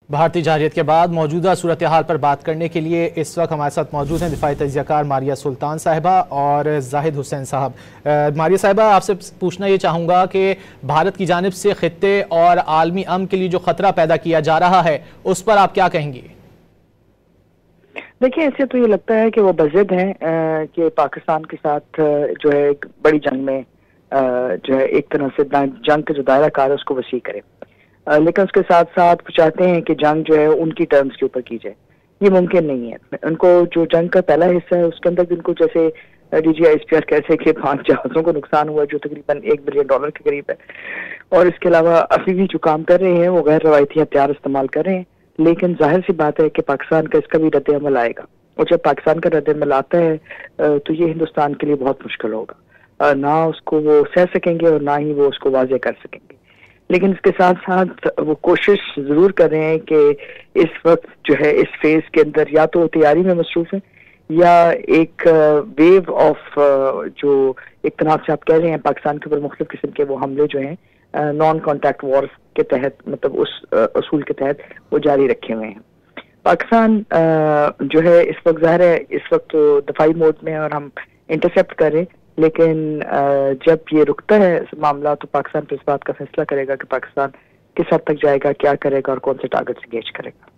भारतीय जारहियत के बाद मौजूदा सूरत हाल पर बात करने के लिए इस वक्त हमारे साथ मौजूद हैं दिफाई तज्ज़ियाकार मारिया सुल्तान साहिबा और जाहिद हुसैन साहब। मारिया साहिबा, आपसे पूछना ये चाहूँगा कि भारत की जानिब से खित्ते और आलमी अमन के लिए जो ख़तरा पैदा किया जा रहा है उस पर आप क्या कहेंगी? देखिए, ऐसे तो ये लगता है कि वो बज़िद हैं कि पाकिस्तान के साथ जो है एक बड़ी जंग में जो है एक तरह से जंग का जो दायरा कार है उसको वसी करे, लेकिन उसके साथ साथ वो चाहते हैं कि जंग जो है उनकी टर्म्स के ऊपर की जाए। ये मुमकिन नहीं है। उनको जो जंग का पहला हिस्सा है उसके अंदर उनको जैसे DGISPR कैसे कि 5 जहाजों को नुकसान हुआ जो तकरीबन $1 बिलियन के करीब है, और इसके अलावा अभी भी जो काम कर रहे हैं वो गैर रवायती हथियार इस्तेमाल कर रहे हैं। लेकिन जाहिर सी बात है कि पाकिस्तान का इसका भी रद्द अमल आएगा, और जब पाकिस्तान का रद्द अमल आता है तो ये हिंदुस्तान के लिए बहुत मुश्किल होगा। ना उसको वो सह सकेंगे और ना ही वो उसको वाजे कर सकेंगे। लेकिन इसके साथ साथ वो कोशिश जरूर कर रहे हैं कि इस वक्त जो है इस फेज के अंदर या तो तैयारी में मसरूफ है या एक वेव ऑफ जो एक तरह से आप कह रहे हैं पाकिस्तान के ऊपर मुख्तलिफ किस्म के वो हमले जो हैं नॉन कॉन्टैक्ट वॉर के तहत, मतलब उस असूल के तहत वो जारी रखे हुए हैं। पाकिस्तान जो है इस वक्त ज़ाहिर है इस वक्त तो दफाई मोड में है और हम इंटरसेप्ट करें, लेकिन जब ये रुकता है मामला तो पाकिस्तान इस बात का फैसला करेगा कि पाकिस्तान किस हद तक जाएगा, क्या करेगा और कौन से टारगेट से इंगेज करेगा।